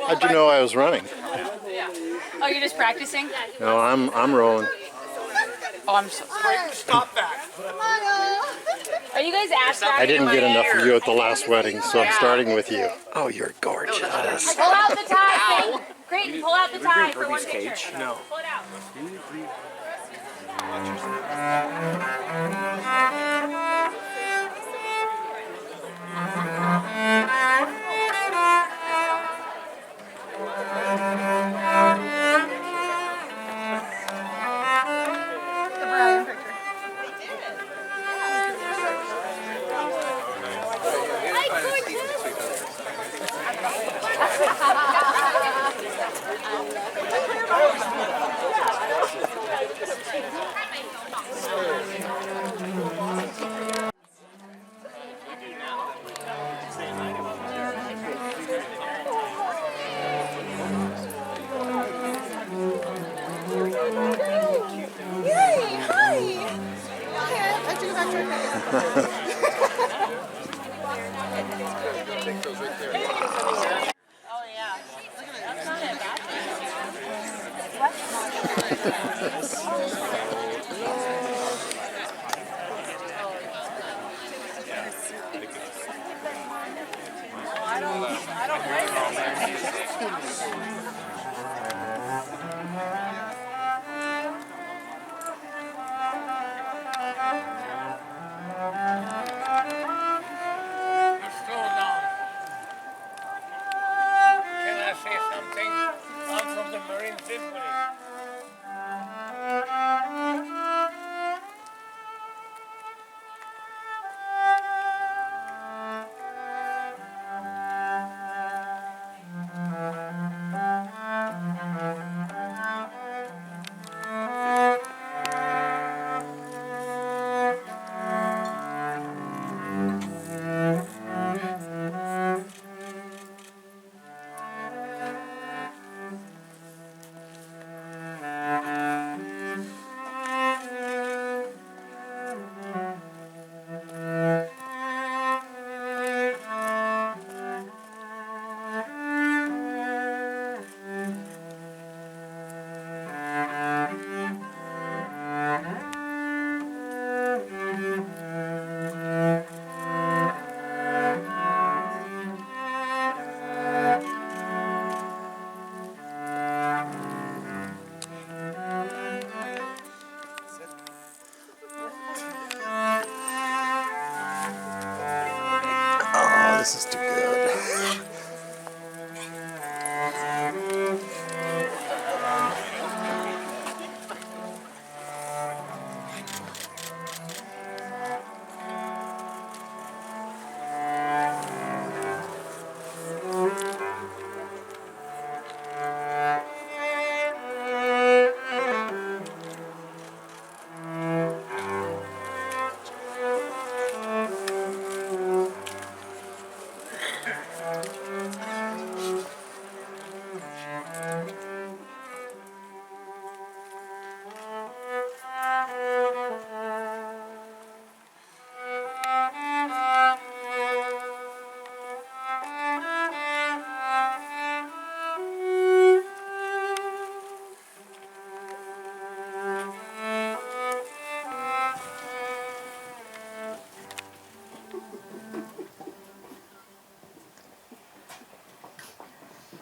How'd you know I was running? Oh, you're just practicing? No, I'm rolling. Oh, I'm so sorry. Stop that. Are you guys ass I didn't get enough of you at the last wedding, so I'm starting with you. Oh, you're gorgeous. Pull out the tie, Creighton, pull out the tie for one picture. No. Pull it out. Oh, this is too good.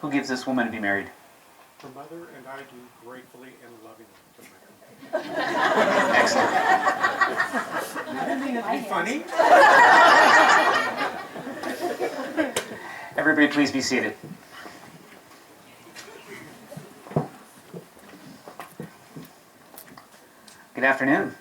Who gives this woman to be married? Her mother and I do gratefully and lovingly. Excellent. I didn't mean it to be funny. Everybody please be seated. Good afternoon.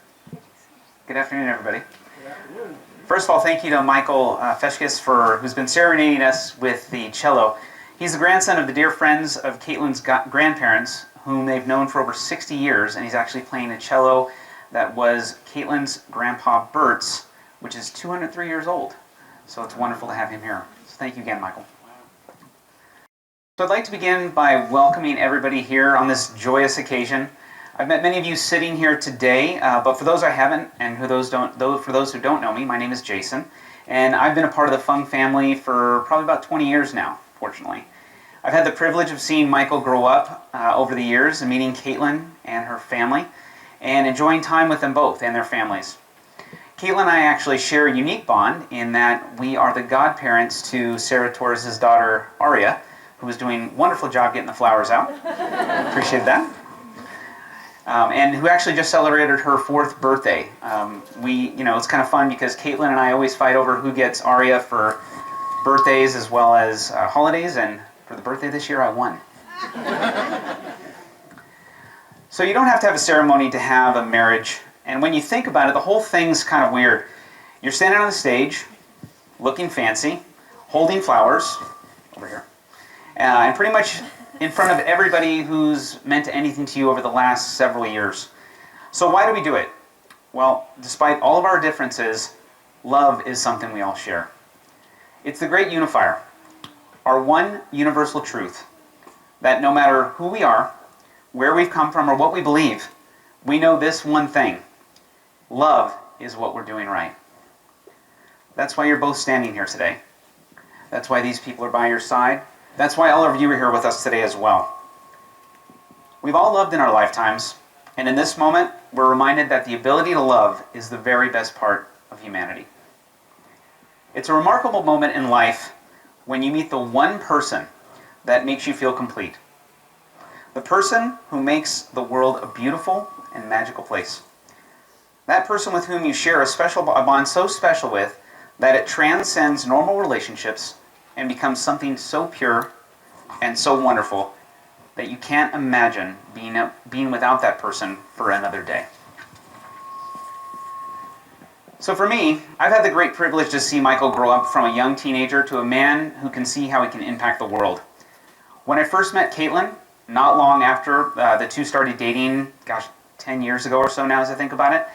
Good afternoon, everybody. Good afternoon. First of all, thank you to Michael Feshkis, who's been serenading us with the cello. He's the grandson of the dear friends of Caitlyn's grandparents, whom they've known for over 60 years, and he's actually playing a cello that was Caitlyn's grandpa Bert's, which is 203 years old. So it's wonderful to have him here. So thank you again, Michael. So I'd like to begin by welcoming everybody here on this joyous occasion. I've met many of you sitting here today, but for those I haven't, and for those who don't know me, my name is Jason. And I've been a part of the Fung family for probably about 20 years now, fortunately. I've had the privilege of seeing Michael grow up over the years and meeting Caitlyn and her family and enjoying time with them both and their families. Caitlyn and I actually share a unique bond in that we are the godparents to Sarah Torres' daughter, Aria, who is doing a wonderful job getting the flowers out. Appreciate that. And who actually just celebrated her 4th birthday. It's kind of fun because Caitlyn and I always fight over who gets Aria for birthdays as well as holidays, and for the birthday this year, I won. So you don't have to have a ceremony to have a marriage. And when you think about it, the whole thing's kind of weird. You're standing on the stage, looking fancy, holding flowers, over here, and pretty much in front of everybody who's meant anything to you over the last several years. So why do we do it? Well, despite all of our differences, love is something we all share. It's the great unifier, our one universal truth, that no matter who we are, where we've come from, or what we believe, we know this one thing: love is what we're doing right. That's why you're both standing here today. That's why these people are by your side. That's why all of you are here with us today as well. We've all loved in our lifetimes, and in this moment, we're reminded that the ability to love is the very best part of humanity. It's a remarkable moment in life when you meet the one person that makes you feel complete. The person who makes the world a beautiful and magical place. That person with whom you share a bond so special with that it transcends normal relationships and becomes something so pure and so wonderful that you can't imagine being without that person for another day. So for me, I've had the great privilege to see Michael grow up from a young teenager to a man who can see how he can impact the world. When I first met Caitlyn, not long after the two started dating, 10 years ago or so now as I think about it,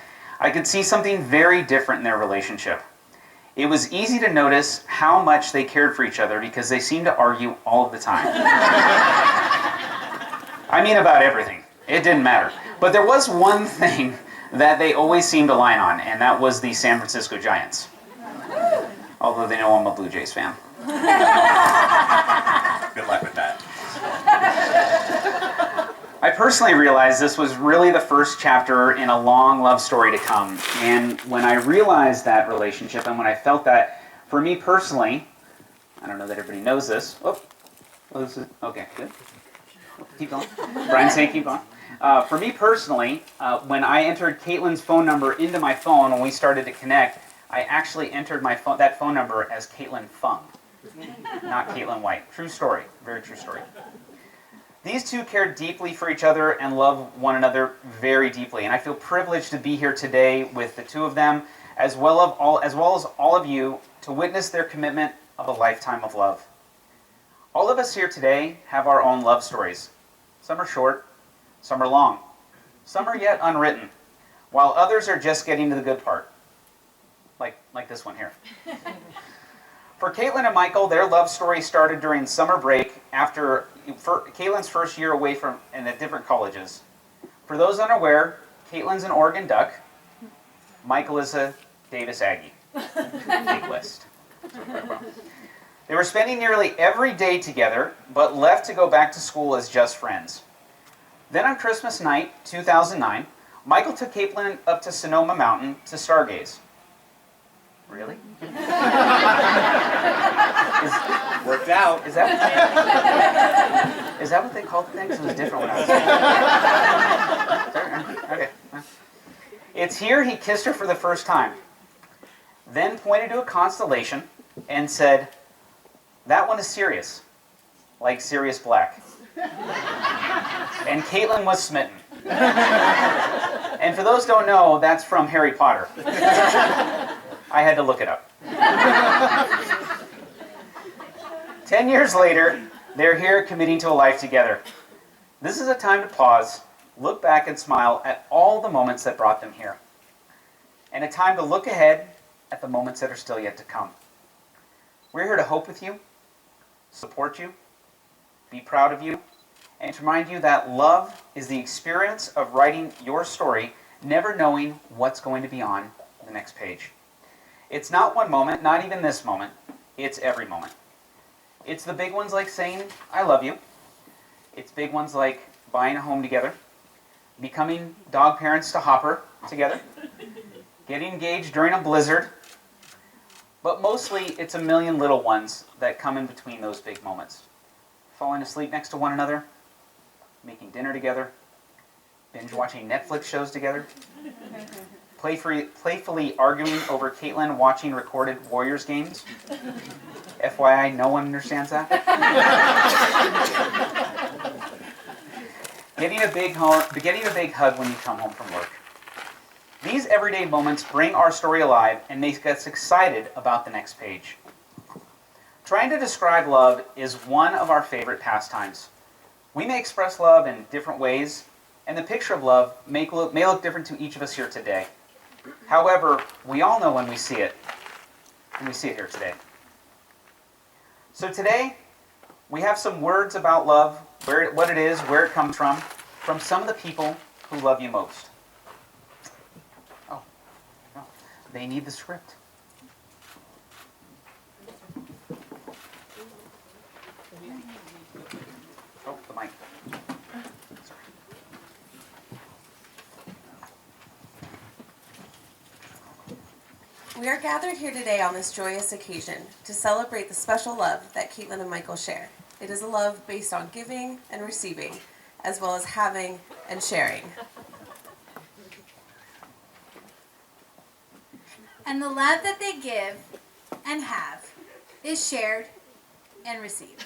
I could see something very different in their relationship. It was easy to notice how much they cared for each other because they seemed to argue all of the time. I mean about everything. It didn't matter. But there was one thing that they always seemed to align on, and that was the San Francisco Giants. Although they know I'm a Blue Jays fan. Good luck with that. I personally realized this was really the first chapter in a long love story to come. And when I realized that relationship and when I felt that, for me personally, I don't know that everybody knows this. Okay, good. Keep going. Brian's saying keep going. For me personally, when I entered Caitlyn's phone number into my phone when we started to connect, I actually entered that phone number as Caitlyn Fung, not Caitlyn White. True story. Very true story. These two care deeply for each other and love one another very deeply. And I feel privileged to be here today with the two of them, as well as all of you, to witness their commitment of a lifetime of love. All of us here today have our own love stories. Some are short, some are long, some are yet unwritten, while others are just getting to the good part, like this one here. For Caitlyn and Michael, their love story started during summer break after Caitlyn's first year away in different colleges. For those unaware, Caitlyn's an Oregon Duck. Michael is a Davis Aggie. Big list. They were spending nearly every day together, but left to go back to school as just friends. Then on Christmas night, 2009, Michael took Caitlyn up to Sonoma Mountain to stargaze. Really? Worked out. Is that what they called things? It was different when I was okay. It's here he kissed her for the first time, then pointed to a constellation and said, "That one is Sirius, like Sirius Black." And Caitlyn was smitten. And for those who don't know, that's from Harry Potter. I had to look it up. 10 years later, they're here committing to a life together. This is a time to pause, look back and smile at all the moments that brought them here. And a time to look ahead at the moments that are still yet to come. We're here to hope with you, support you, be proud of you, and to remind you that love is the experience of writing your story, never knowing what's going to be on the next page. It's not one moment, not even this moment. It's every moment. It's the big ones like saying, I love you. It's big ones like buying a home together, becoming dog parents to Hopper together, getting engaged during a blizzard. But mostly, it's a million little ones that come in between those big moments. Falling asleep next to one another, making dinner together, binge watching Netflix shows together, playfully arguing over Caitlyn watching recorded Warriors games. FYI, no one understands that. Getting a big hug when you come home from work. These everyday moments bring our story alive and make us excited about the next page. Trying to describe love is one of our favorite pastimes. We may express love in different ways, and the picture of love may look different to each of us here today. However, we all know when we see it, and we see it here today. So today, we have some words about love, what it is, where it comes from some of the people who love you most. Oh, no, they need the script. Oh, the mic. Sorry. We are gathered here today on this joyous occasion to celebrate the special love that Caitlyn and Michael share. It is a love based on giving and receiving, as well as having and sharing. And the love that they give and have is shared and received.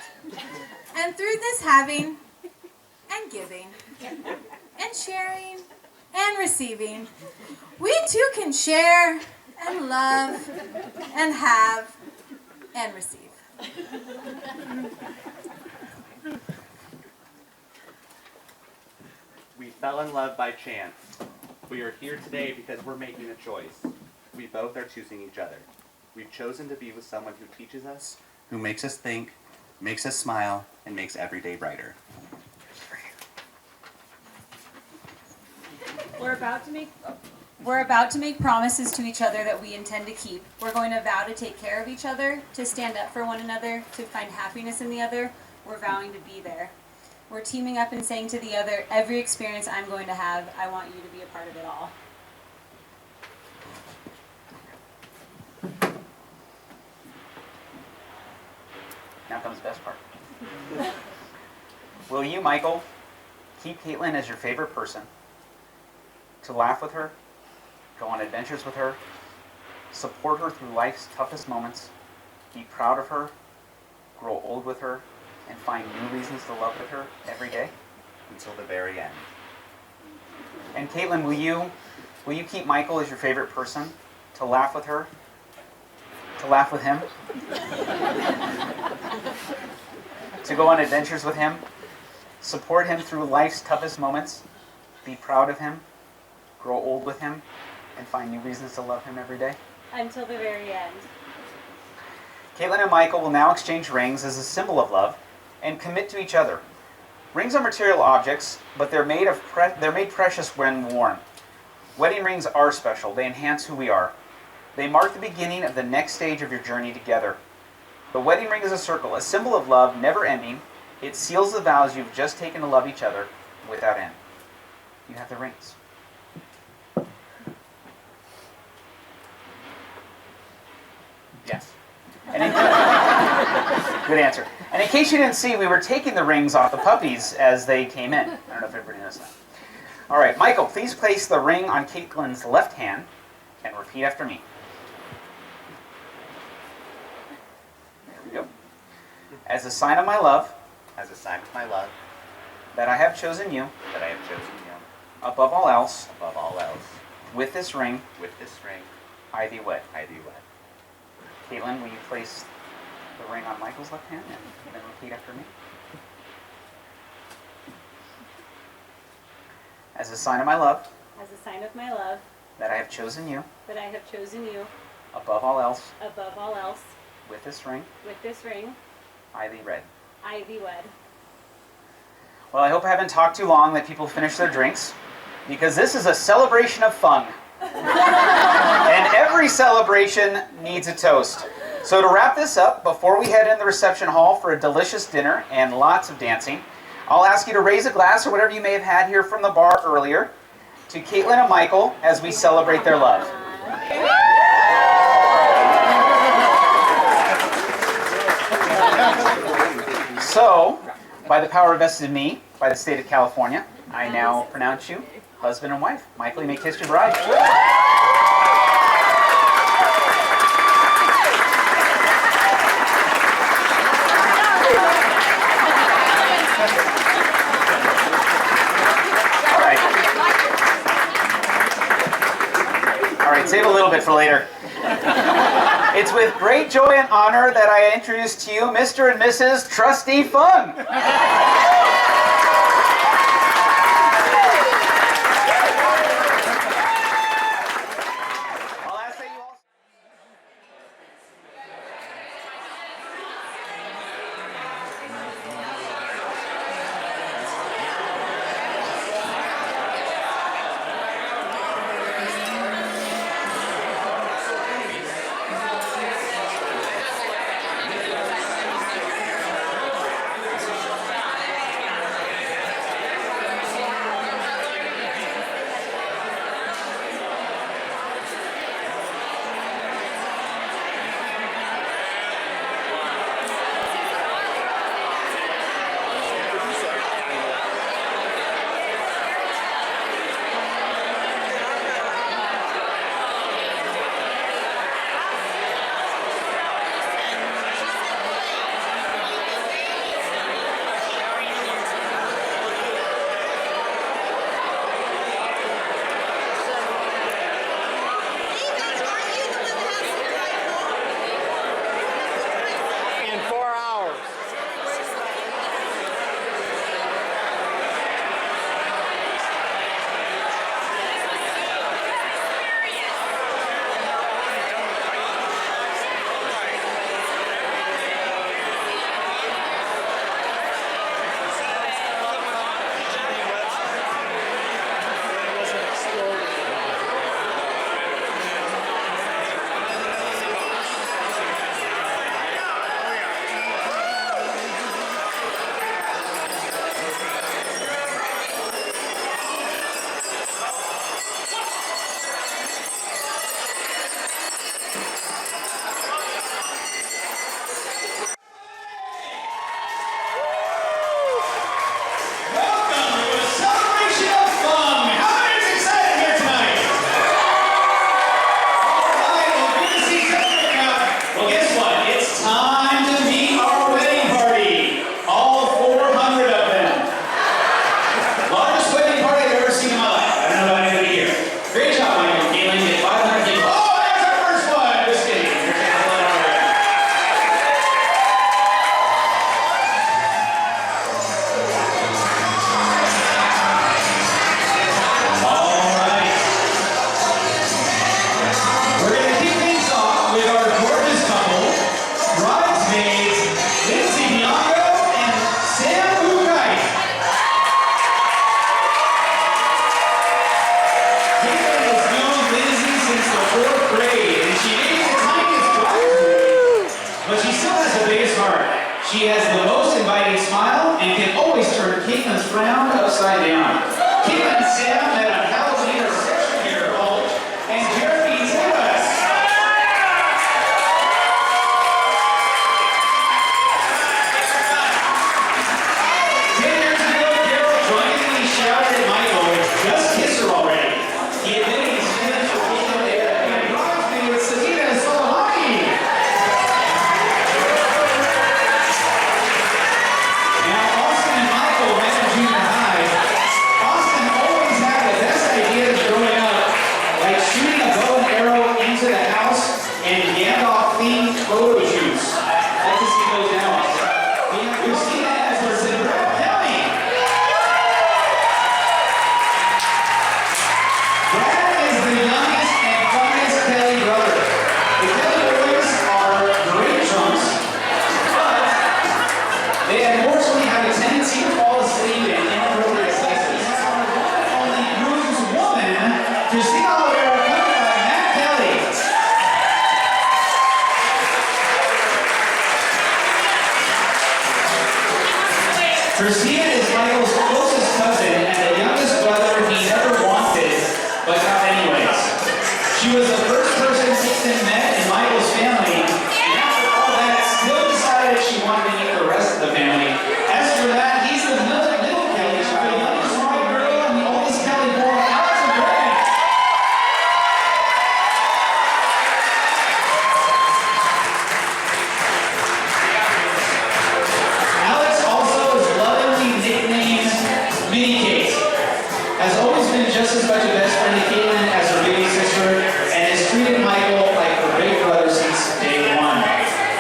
And through this having and giving and sharing and receiving, we too can share and love and have and receive. We fell in love by chance. We are here today because we're making a choice. We both are choosing each other. We've chosen to be with someone who teaches us, who makes us think, makes us smile, and makes every day brighter. We're about to make promises to each other that we intend to keep. We're going to vow to take care of each other, to stand up for one another, to find happiness in the other. We're vowing to be there. We're teaming up and saying to the other, every experience I'm going to have, I want you to be a part of it all. Now comes the best part. Will you, Michael, keep Caitlyn as your favorite person, to laugh with her, go on adventures with her, support her through life's toughest moments, be proud of her, grow old with her, and find new reasons to love with her every day? Until the very end. And Caitlyn, will you keep Michael as your favorite person, to laugh with her, to laugh with him, to go on adventures with him, support him through life's toughest moments, be proud of him, grow old with him, and find new reasons to love him every day? Until the very end. Caitlyn and Michael will now exchange rings as a symbol of love and commit to each other. Rings are material objects, but they're made precious when worn. Wedding rings are special. They enhance who we are. They mark the beginning of the next stage of your journey together. The wedding ring is a circle, a symbol of love never ending. It seals the vows you've just taken to love each other without end. You have the rings. Yes. Good answer. And in case you didn't see, we were taking the rings off the puppies as they came in. I don't know if everybody knows that. All right, Michael, please place the ring on Caitlyn's left hand and repeat after me. There we go. As a sign of my love, As a sign of my love, that I have chosen you, that I have chosen you, above all else, above all else, with this ring, with this ring, I thee wed. I thee wed. Caitlyn, will you place the ring on Michael's left hand and then repeat after me? As a sign of my love, As a sign of my love, that I have chosen you, that I have chosen you, above all else, above all else, with this ring, with this ring, I thee wed. I thee wed. Well, I hope I haven't talked too long, that people finish their drinks, because this is a celebration of Fung. And every every celebration needs a toast. So to wrap this up, before we head in the reception hall for a delicious dinner and lots of dancing, I'll ask you to raise a glass or whatever you may have had here from the bar earlier to Caitlyn and Michael as we celebrate their love. So, by the power vested in me by the state of California, I now pronounce you husband and wife. Michael, you may kiss your bride. All right, save a little bit for later. It's with great joy and honor that I introduce to you Mr. and Mrs. Trustee Fung. She has the most inviting smile and can always turn Caitlyn's frown upside down. Caitlyn and Sam met at Halloween reception here at college, and Jeremy's with us. 10 years ago, Carol drunkenly shouted at Michael, "Just kiss her already." He admitted he's finished with Caitlyn and brought me with Sabina and Solomani. Now, Austin and Michael met in junior high. Austin always had the best has always been just as much a best friend to Caitlyn as her baby sister, and has treated Michael like her big brother since day one.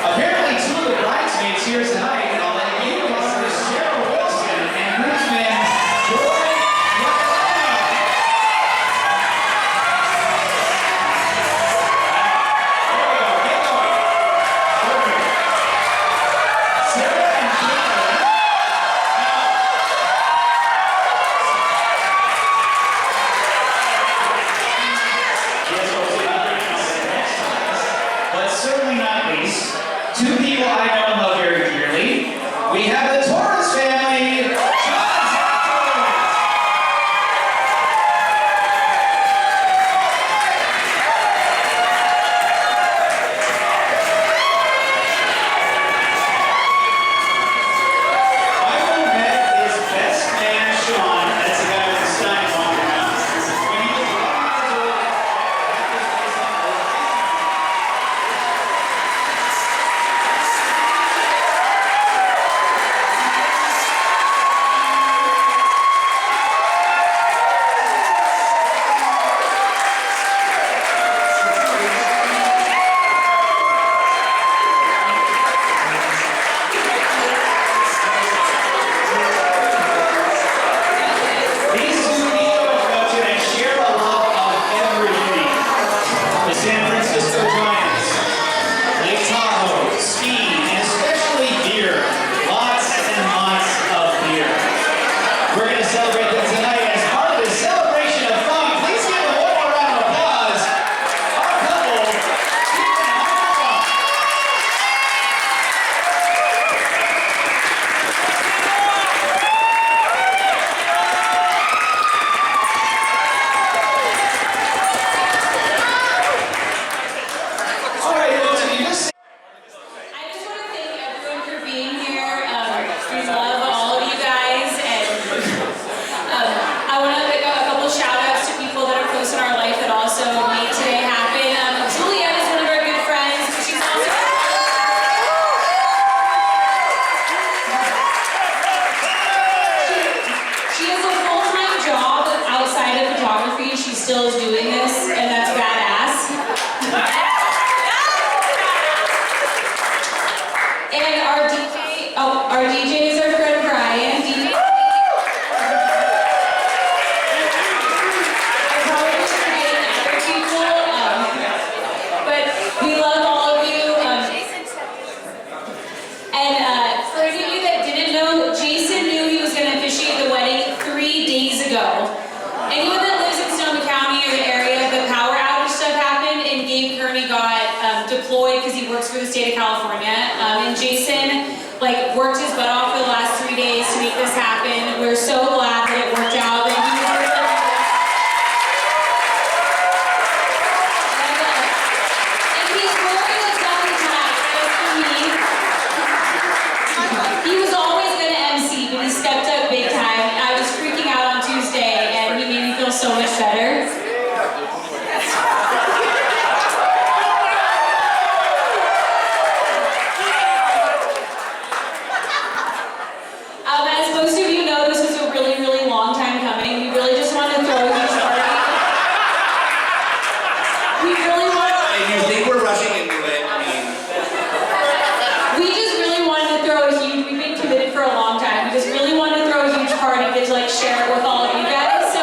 Apparently, two of the bridesmaids here tonight, and I'll let you know, are Sarah Wilson and groomsman Joy. But certainly not least, two people I know and love very dearly. We have the Torres family, Chanticleer. Michael met his best man, Sean. That's the guy with the sign walking around. When he was 11 years old, these two people are going to share a love of everything. The San Francisco Giants, Lake Tahoe, skiing, and especially beer. Lots and lots of beer. We're going to celebrate them tonight as part of this celebration of Fung. Please give them one more round of applause. Our couple, Caitlyn and Michael. All right, folks, if you just I just want to thank everyone for being here. We love all of you guys, and I want to make a couple shout outs to people that are close in our life that also made today happen. Juliet is one of our good friends. She's also she has a full-time job outside of photography. She still is doing this, and that's badass. And our DJ is our friend Brian. DJ. I probably should have named other people, but we love all of you. And for any of you that didn't know, Jason knew he was going to officiate the wedding 3 days ago. Anyone that lives in Sonoma County or the area, the power outage stuff happened, and Gabe Kearney got deployed because he works for the state of California. And Jason worked his butt off for the last 3 days to make this happen. We're so glad that it worked out. And he was and he's wearing a tongue tie just for me. He was always going to MC, but he stepped up big time. I was freaking out on Tuesday, and he made me feel so much better. As most of you know, this was a really, really long time coming. We really just wanted to throw a huge party. We really wanted. If you think we're rushing into it, I mean, We just really wanted to throw a huge. We've been committed for a long time. We just really wanted to throw a huge party to share it with all of you guys. So.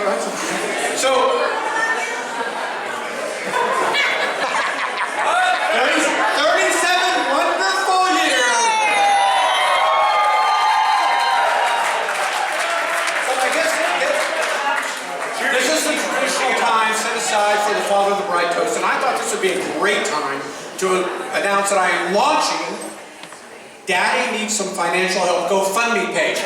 So, 37 wonderful years. So I guess this is the traditional time set aside for the father of the bride toast, and I thought this would be a great time to announce that I am launching Daddy Needs Some Financial Help GoFundMe page.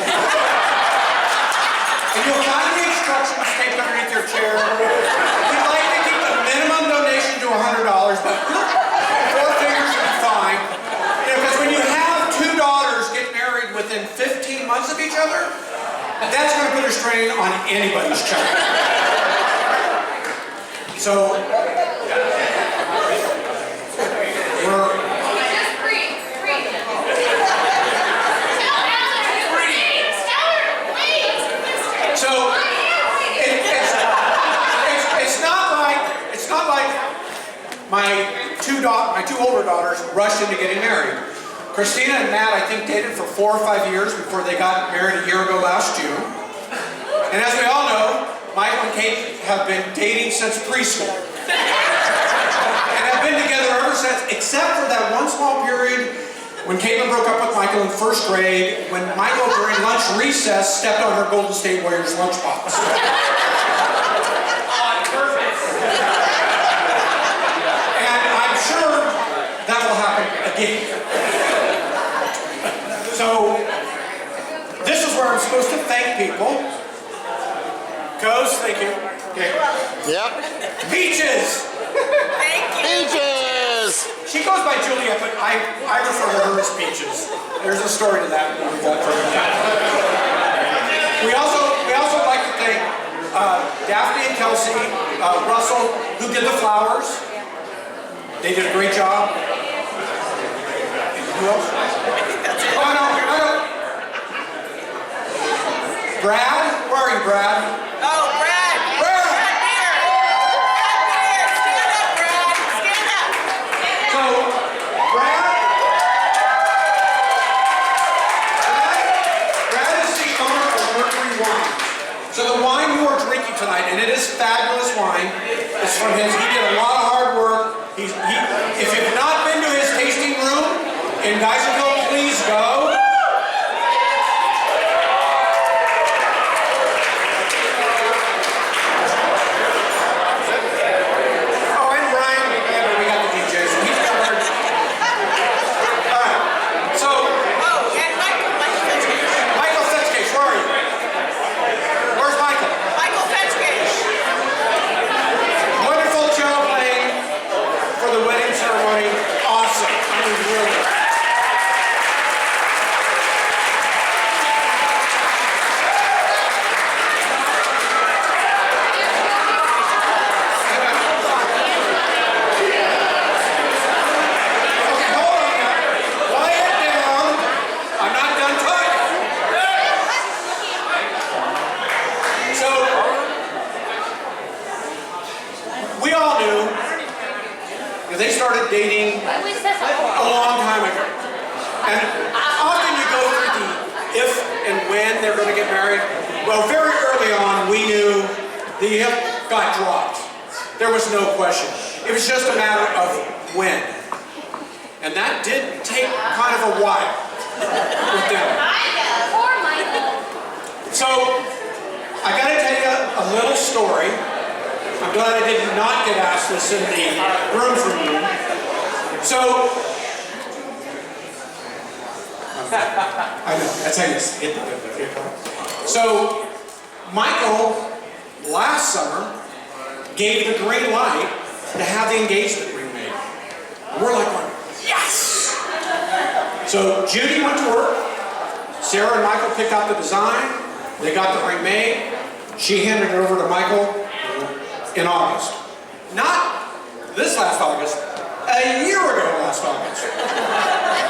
And you'll find the instructions taped underneath your chair. We'd like to keep the minimum donation to $100, but 4 figures would be fine. You know, because when you have 2 daughters get married within 15 months of each other, that's going to put a strain on anybody's check. So, we're... So it's not like my two older daughters rushed into getting married. Christina and Matt, I think, dated for 4 or 5 years before they got married a year ago last June. And as we all know, Michael and Kate have been dating since preschool. And have been together ever since, except for that one small period when Caitlyn broke up with Michael in 1st grade, when Michael during lunch recess stepped on her Golden State Warriors lunchbox. And I'm sure that will happen again. So, this is where I'm supposed to thank people. Coast, thank you. Okay. Yep. Peaches! Peaches! She goes by Julia, but I refer to her as Peaches. There's a story to that. We also like to thank Daphne and Kelsey, Russell, who did the flowers. They did a great job. Who else? Oh, no. Brad? Where are you, Brad? Oh, Brad! Brad! So, Brad is the owner of Mercury Wine. So the wine you are drinking tonight, and it is fabulous wine, is from his. He did a lot of hard work. If you've not been to his tasting room in Geyserville, please go. They started dating a long time ago. And often you go through the if and when they're going to get married. Well, very early on, we knew the if got dropped. There was no question. It was just a matter of when. And that did take kind of a while with them. So, I got to tell you a little story. I'm glad I did not get asked this in the rooms room. So, I know, that's how you hit the So, Michael, last summer, gave the green light to have the engagement ring made. We're like, yes! So, Judy went to work. Sarah and Michael picked out the design. They got the ring made. She handed it over to Michael in August. Not this last August, a year ago last August.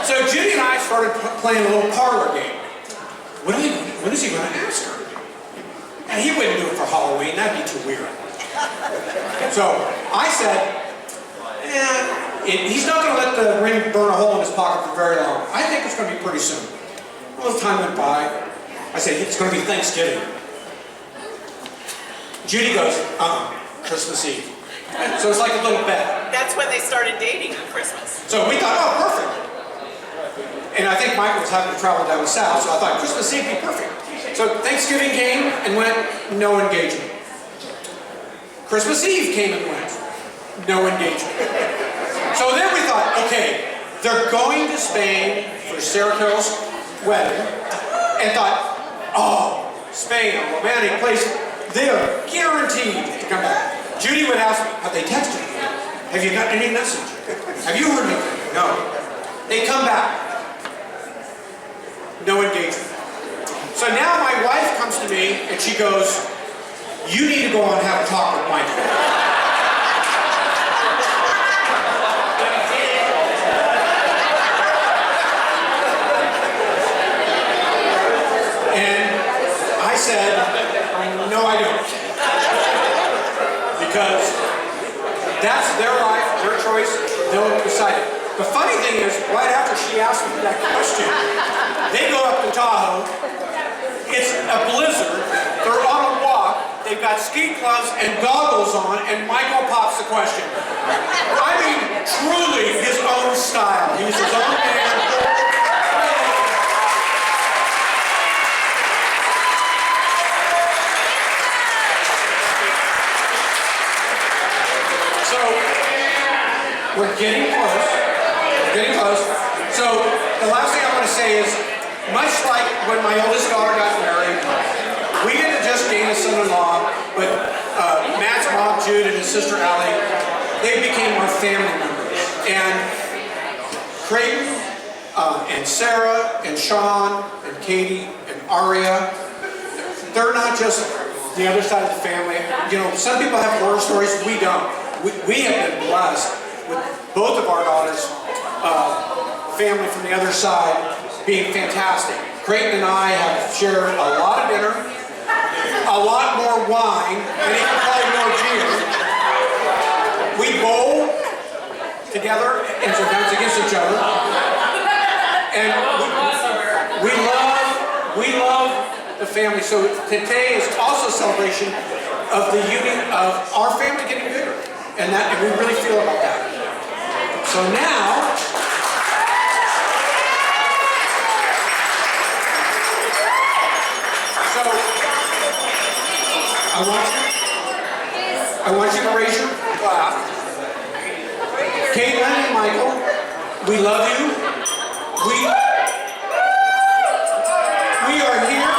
So Judy and I started playing a little parlor game. When is he going to ask her? And he wouldn't do it for Halloween, that'd be too weird. So I said, he's not going to let the ring burn a hole in his pocket for very long. I think it's going to be pretty soon. Well, as time went by, I said, it's going to be Thanksgiving. Judy goes, Christmas Eve. So it's like a little bet. That's when they started dating on Christmas. So we thought, oh, perfect. And I think Michael was having to travel down south, so I thought Christmas Eve would be perfect. So Thanksgiving came and went, no engagement. Christmas Eve came and went, no engagement. So then we thought, okay, they're going to Spain for Sarah Carol's wedding, and thought, oh, Spain, a romantic place, they are guaranteed to come back. Judy would ask me, have they texted you? Have you gotten any message? Have you heard anything? No. They come back. No engagement. So now my wife comes to me and she goes, you need to go and have a talk with Michael. And I said, no, I don't. Because that's their life, their choice, they'll decide it. The funny thing is, right after she asked me that question, they go up to Tahoe, it's a blizzard, they're on a walk, they've got ski gloves and goggles on, and Michael pops the question. I mean, truly his own style. He's his own man. So, we're getting close. We're getting close. So, the last thing I want to say is, much like when my oldest daughter got married, we didn't just gain a son-in-law, but Matt's mom, Jude, and his sister, Allie, they became our family members. And Creighton, and Sarah, and Sean, and Katie, and Aria, they're not just the other side of the family. You know, some people have horror stories, we don't. We have been blessed with both of our daughters' family from the other side being fantastic. Creighton and I have shared a lot of dinner, a lot more wine, and even probably more beer. We bowl together and sometimes against each other. And we love the family. So today is also a celebration of the union of our family getting bigger. And we really feel about that. So now, I want you to raise your glass. Caitlyn and Michael, we love you. We are here.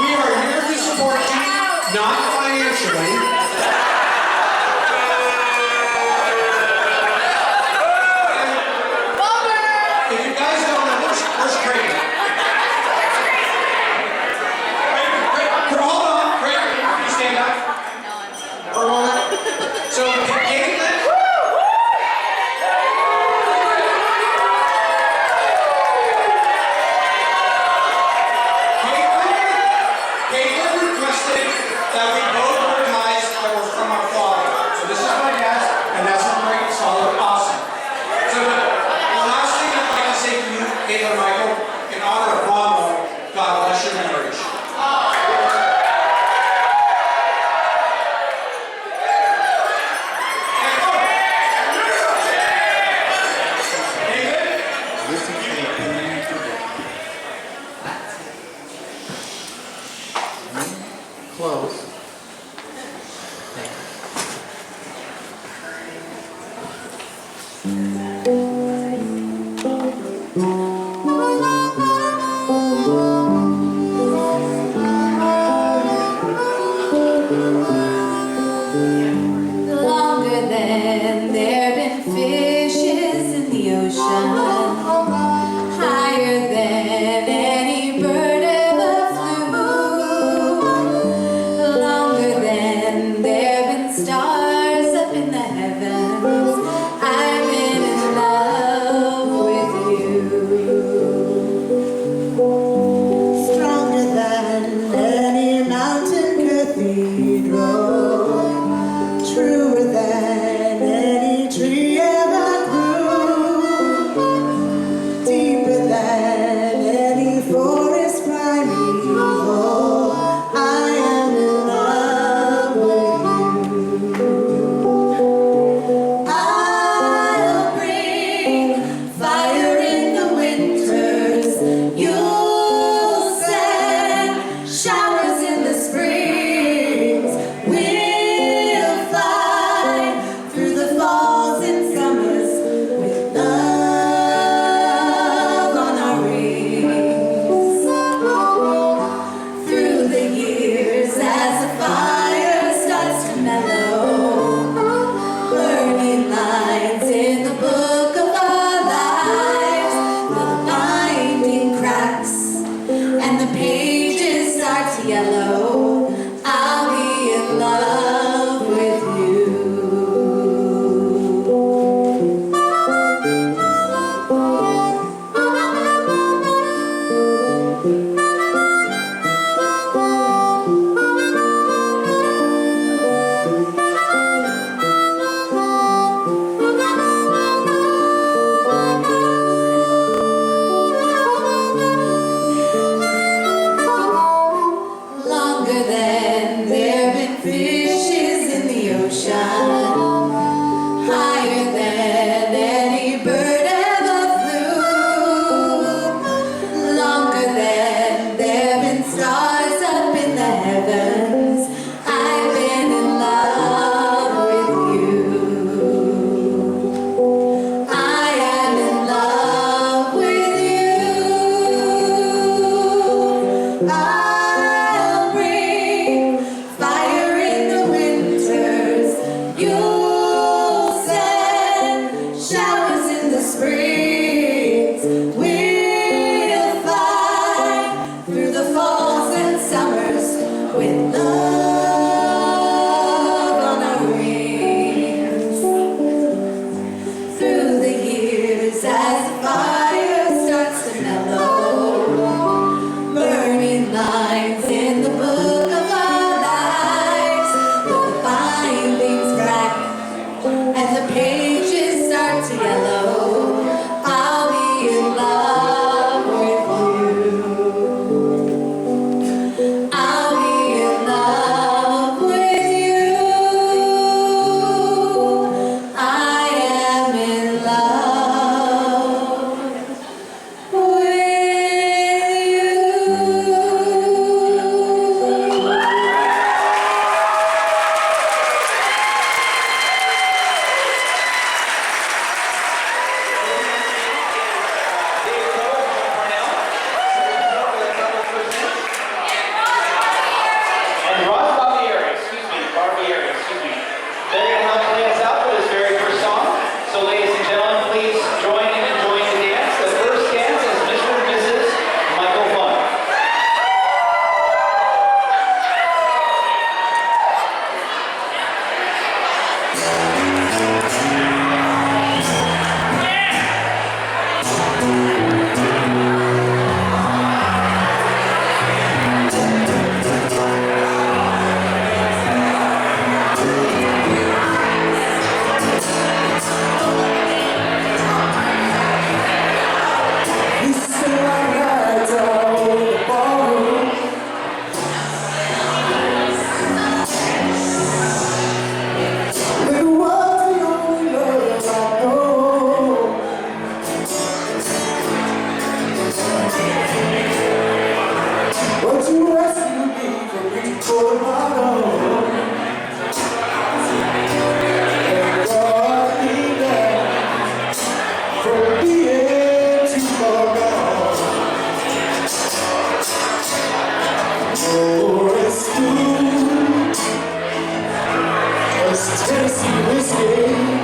We are here to support you, not financially. If you guys don't know, where's Creighton? Hold on, Creighton, can you stand up? For a moment. So, Caitlyn. higher than any bird ever flew, longer than there've been stars up in the heavens. I've been in love with you. I am in love with you. I'll bring fire in the winters. You'll send showers in the springs. We'll fly through the falls and summers with love on our wings. Through the years as the fire starts to mellow, burning lines in the book of our lives. The bindings crack and the pages start to yellow. I'll be in love with you. I'll be in love with you. I am in love with you. And Ross Barbieri, excuse me. They're going to help play us out for this very first song. So ladies and gentlemen, please join in and join the dance. The first dance is Mr. and Mrs. Michael Fung. Tennessee whiskey.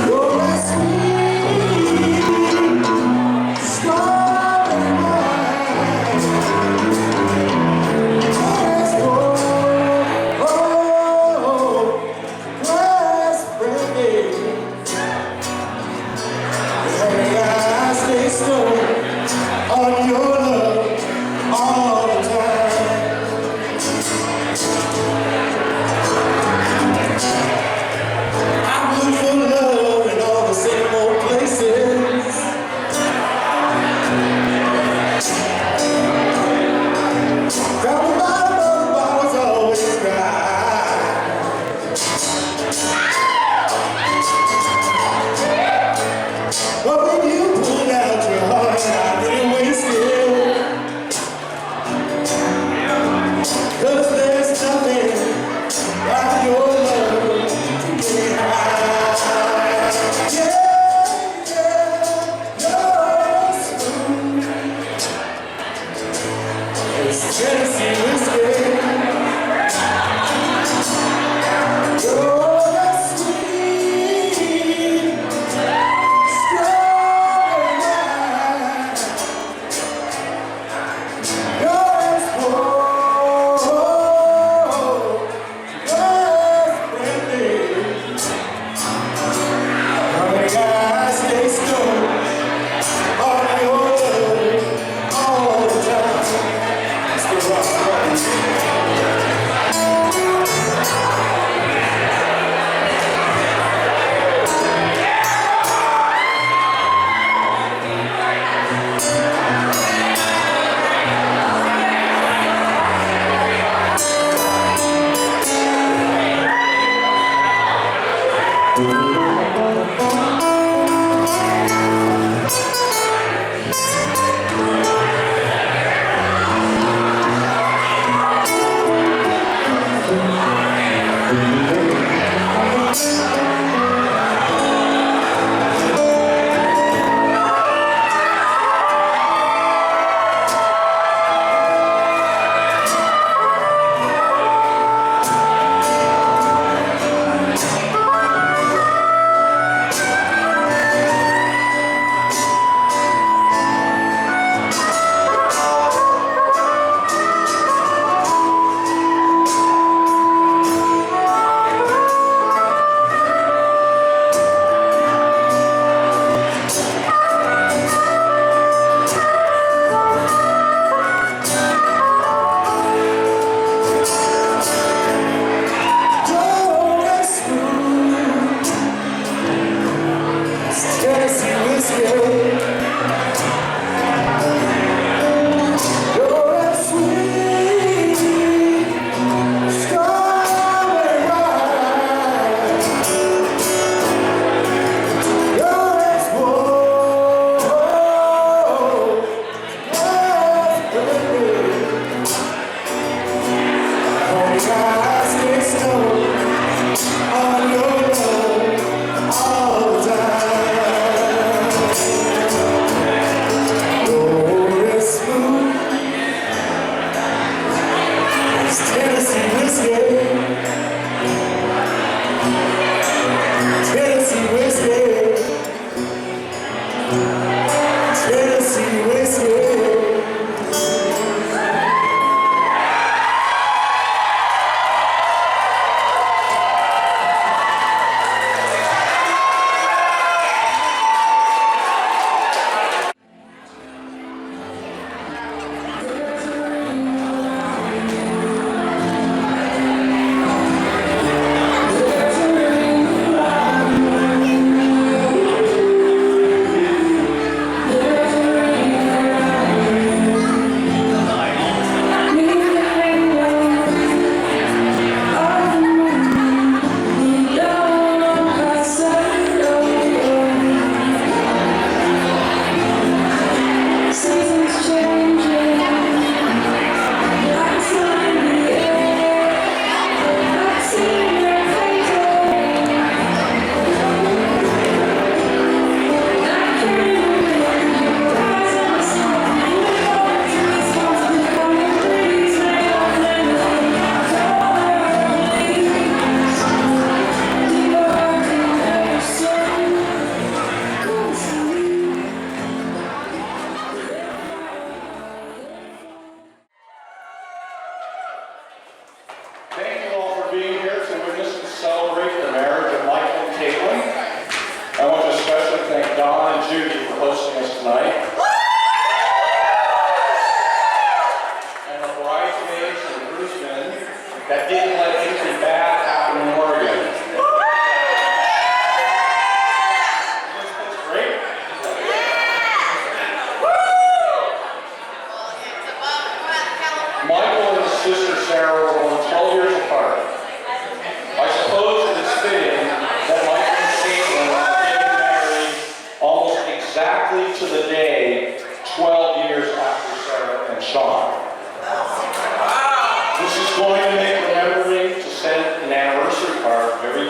Your sweet strawberry wine. Glass brandy. Hey, I stay stoned on your love all the time.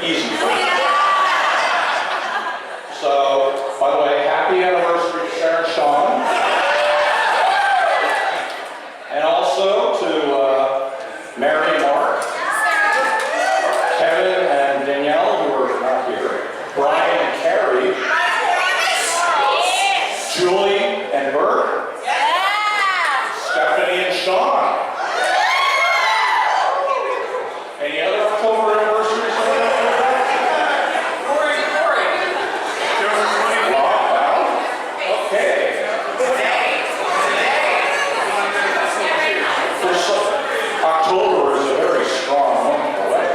easy for me. So, by the way, happy anniversary to Sarah and Sean. And also to Mary and Mark, Kevin and Danielle, who are not here, Brian and Carrie, Julie and Bert, Stephanie and Sean. Any other October anniversaries? Okay. October is a very strong month away.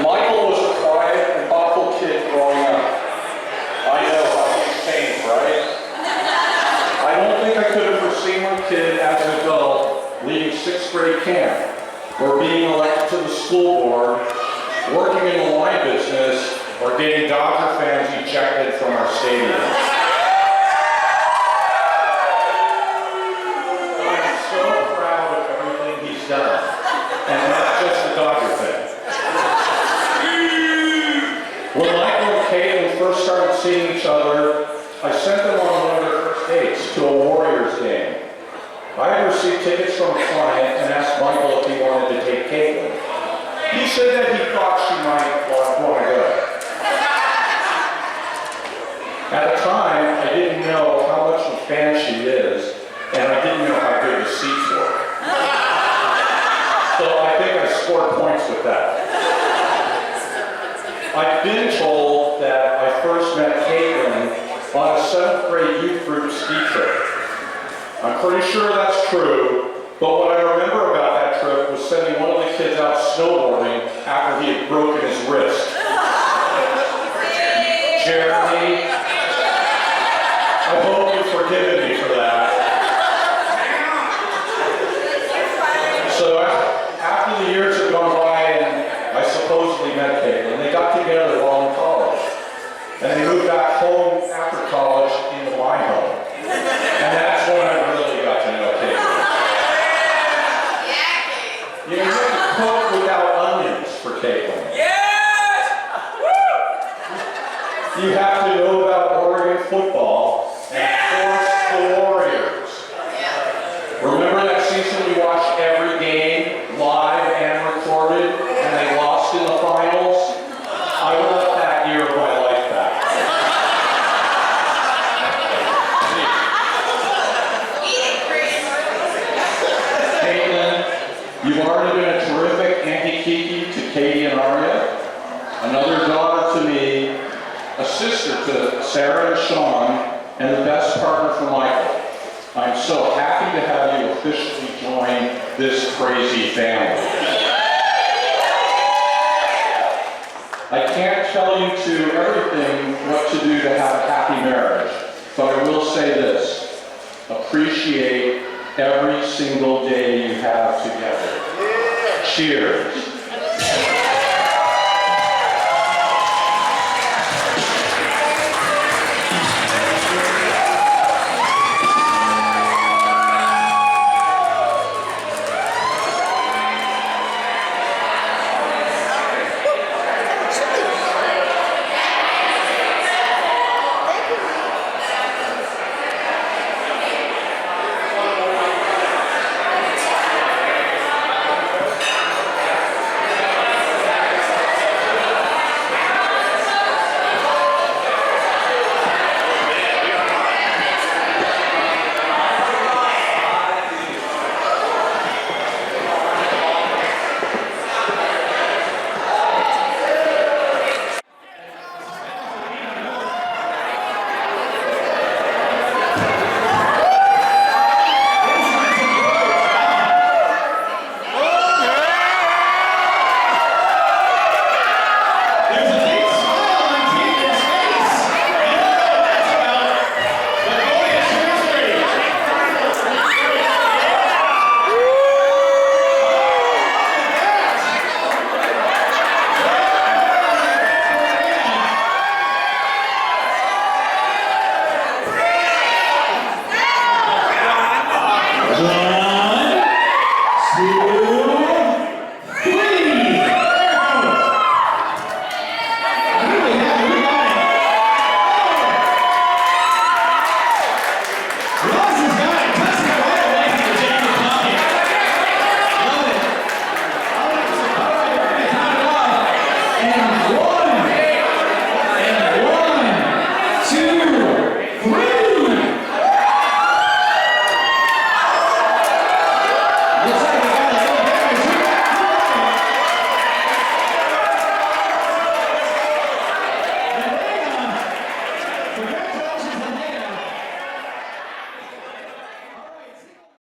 Michael was a quiet and thoughtful kid growing up. I know how things change, right? I don't think I could have foreseen my kid as an adult leaving 6th grade camp, or being elected to the school board, working in the wine business, or getting Dodger fans ejected from our stadium. I'm so proud of everything he's done, and not just the Dodger fan. When Michael and Caitlyn first started seeing each other, I sent them on one of their first dates to a Warriors game. I had received tickets from a client and asked Michael if he wanted to take Caitlyn. He said that he thought she might want to go. At the time, I didn't know how much of a fan she is, and I didn't know how good the seats were. So I think I scored points with that. I've been told that I first met Caitlyn on a 7th grade youth group ski trip. I'm pretty sure that's true, but what I remember about that trip was sending one of the kids out snowboarding after he had broken his wrist. Jeremy, I hope you've forgiven me for that. So after the years had gone by and I supposedly met Caitlyn, they got together while in college. And they moved back home after college into my home. And that's when I really got to know Caitlyn. You know, you can cook without onions for Caitlyn. Yes! You have to know about Oregon football and of course the Warriors. Remember that season we watched every game live and recorded and they lost in the finals? I left that year of my life back. Caitlyn, you've already been a terrific Auntie Kiki to Katie and Arya, another daughter to me, a sister to Sarah and Sean, and the best partner for Michael. I'm so happy to have you officially join this crazy family. I can't tell you to everything what to do to have a happy marriage, but I will say this: appreciate every single day you have together. Cheers. One, two,